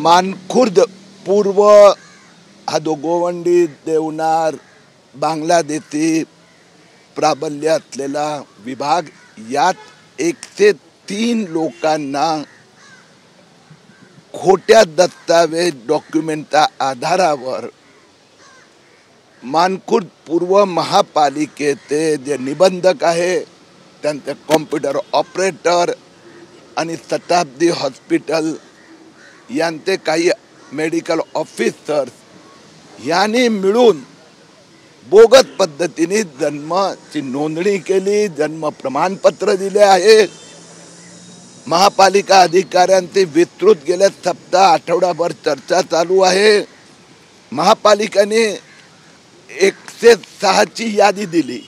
मानखुर्द पूर्व हा गोवंडी देवनार बांगलादेशी प्राबल्य असलेला विभाग, यात 103 लोकांना खोट्या दस्तावेज डॉक्युमेंटच्या आधारावर मानखुर्द पूर्व महापालिकेचे जे निबंधक आहे, त्यांचे कॉम्प्युटर ऑपरेटर आणि शताब्दी हॉस्पिटल यांचे काही मेडिकल ऑफिसर्स यांनी मिळून बोगस पद्धतीने जन्माची नोंदणी केली, जन्म प्रमाणपत्र दिले आहे। महापालिका अधिकाऱ्यांचे विस्तृत गेल्या सप्ताह आठवडाभर चर्चा चालू आहे। महापालिकेने 106 ची यादी दिली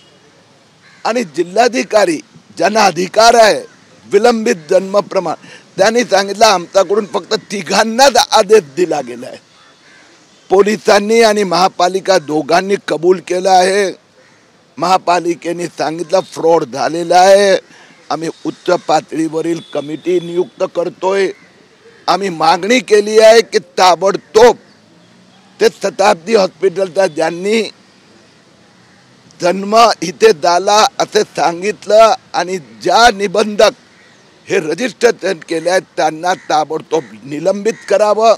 आणि जिल्हाधिकारी ज्यांना अधिकार आहे विलंबित जन्म प्रमाण, त्यांनी सांगितलं आमच्याकडून फक्त 3घांनाच आदेश दिला गेला आहे। पोलिसांनी आणि महापालिका दोघांनी कबूल केलं आहे। महापालिकेने सांगितलं फ्रॉड झालेला आहे, आम्ही उच्च पातळीवरील कमिटी नियुक्त करतोय। आम्ही मागणी केली आहे की ताबडतोब ते शताब्दी हॉस्पिटलचा ज्यांनी जन्म इथे झाला असे सांगितलं आणि ज्या निबंधक हे रजिस्ट्रेशन केले आहेत त्यांना ताबडतोब निलंबित करावं।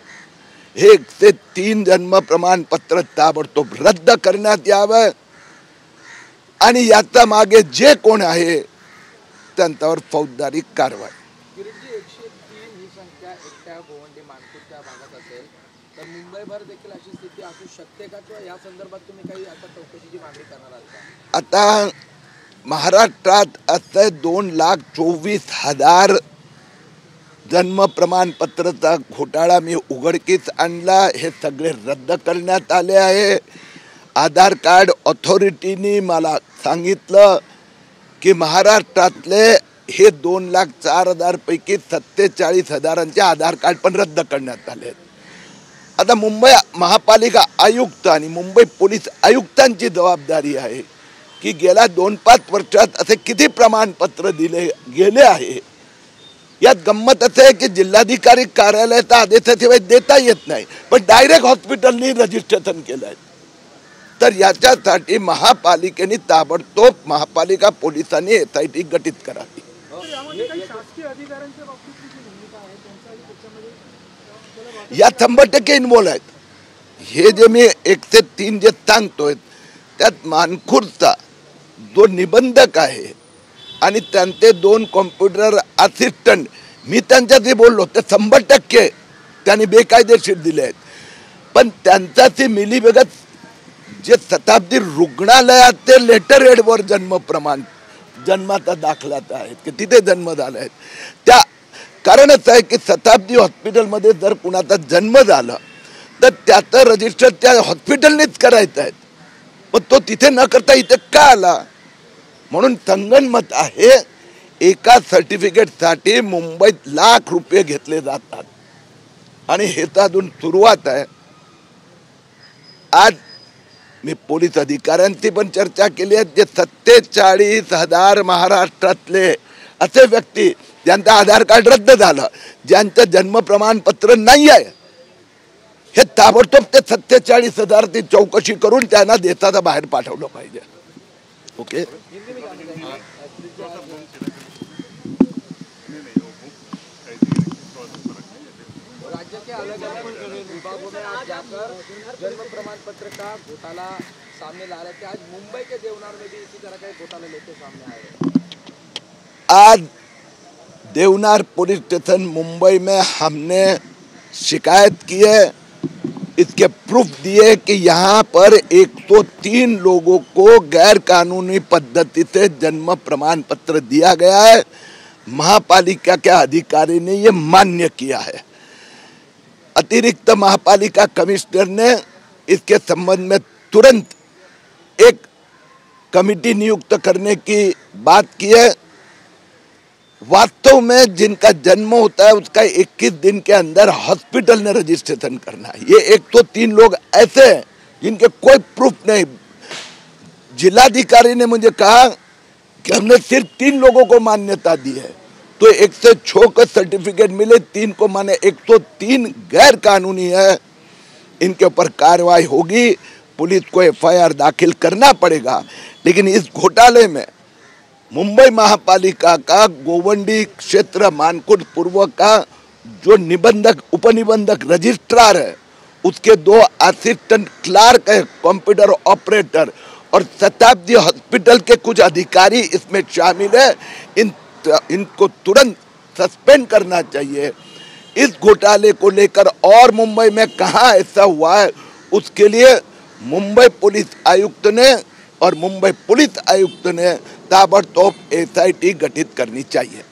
हे 103 जन्म प्रमाणपत्र ताबडतोब रद्द करण्यात यावं आणि याचा मागे जे कोण आहे त्यांच्यावर फौजदारी कारवाई। किरीटजी, 103 ही संख्या एकट्या गोवंडी मानखुर्दच्या भागात असेल तर मुंबईभर देखील अशी स्थिती असू शकते का, किंवा या संदर्भात तुम्ही काही आता चौकशीची मागणी करणार आहात का? आता महाराष्ट्रात असं 2,24,000 जन्म प्रमाणपत्रचा घोटाळा मी उघडकीस आणला। हे सगळे रद्द करण्यात आले आहे। आधार कार्ड ऑथॉरिटीनी मला सांगितलं की महाराष्ट्रातले हे 2,04,000 पैकी 47,000चे आधार कार्ड पण रद्द करण्यात आले। आता मुंबई महापालिका आयुक्त आणि मुंबई पोलीस आयुक्तांची जबाबदारी आहे की गेल्या 2-5 वर्षात असे किती प्रमाणपत्र दिले गेले आहे। यात गंमत असे आहे की जिल्हाधिकारी कार्यालयाचा आदेशाशिवाय देता येत नाही, पण डायरेक्ट हॉस्पिटलनी रजिस्ट्रेशन केलं आहे। तर याच्यासाठी महापालिकेने ताबडतोब महापालिका पोलिसांनी SIT गठीत करावी। या 100% इन्व्हॉल्व आहेत। हे जे मी 103 जे सांगतोय त्यात मानखुर्दचा जो निबंधक आहे आणि त्यांचे 2 कॉम्प्युटर असिस्टंट, मी त्यांच्याशी बोललो, ते 100% त्यांनी बेकायदेशीर दिले आहेत। पण त्यांच्याशी मिलीभगत जे शताब्दी रुग्णालयात ते लेटर हेडवर जन्माचा दाखला आहेत की तिथे जन्म झाला आहे, त्या कारणच आहे की शताब्दी हॉस्पिटलमध्ये जर कुणाचा जन्म झाला तर त्याचं रजिस्टर त्या हॉस्पिटलनेच करायचं आहे, पण तो तिथे न करता इथे का आला? म्हणून संगनमत आहे, एका सर्टिफिकेटसाठी मुंबईत लाख रुपये घेतले जातात आणि हे तर अजून सुरुवात आहे। आज मी पोलीस अधिकाऱ्यांची पण चर्चा केली आहे। जे 47,000 महाराष्ट्रातले असे व्यक्ती ज्यांचं आधार कार्ड रद्द झालं, ज्यांचं जन्म प्रमाणपत्र नाही आहे, हे ताबडतोब ते 47,000 ची चौकशी करून त्यांना देशाच्या बाहेर पाठवलं पाहिजे। ओके, राज्य के अलग-अलग विभागों में आप जाकर जन्म प्रमाण पत्र का घोटाला सामने ला रहे थे। आज मुंबई के देवनार में भी इसी तरह का घोटाला लेके सामने आए। आज देवनार पुलिस स्टेशन मुंबई में हमने शिकायत की है, इसके प्रूफ दिए कि यहाँ पर 103 लोगों को गैर कानूनी पद्धति से जन्म प्रमाण पत्र दिया गया है। महापालिका के अधिकारी ने ये मान्य किया है। अतिरिक्त महापालिका कमिश्नर ने इसके संबंध में तुरंत एक कमिटी नियुक्त करने की बात की है। वास्तव में जिनका जन्म होता है उसका 21 दिन के अंदर हॉस्पिटल ने रजिस्ट्रेशन करना है। ये 103 लोग ऐसे हैं जिनके कोई प्रूफ नहीं। जिलाधिकारी ने मुझे कहा कि हमने सिर्फ 3 लोगों को मान्यता दी है, तो 106 का सर्टिफिकेट मिले, 3 को माने 103 गैर कानूनी है, इनके ऊपर कार्रवाई होगी, पुलिस को एफआईआर दाखिल करना पड़ेगा। लेकिन इस घोटाले में मुंबई महापालिका का गोवंडी क्षेत्र मानकुट पूर्व का जो निबंधक उपनिबंधक रजिस्ट्रार है, उसके 2 असिस्टेंट क्लार्क है, कंप्यूटर ऑपरेटर, और शताब्दी हॉस्पिटल के कुछ अधिकारी इसमें शामिल है। इनको तुरंत सस्पेंड करना चाहिए। इस घोटाले को लेकर और मुंबई में कहां ऐसा हुआ है, उसके लिए मुंबई पुलिस आयुक्त ने और मुंबई पुलिस आयुक्त ने ताबड़तोड़ एसआईटी गठित करनी चाहिए।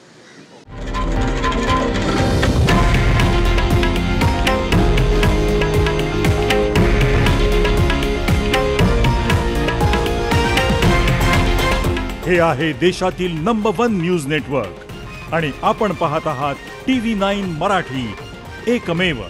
हे आहे देशातील नंबर 1 न्यूज नेटवर्क आणि आपण पाहत आहात TV9 मराठी, एकमेव।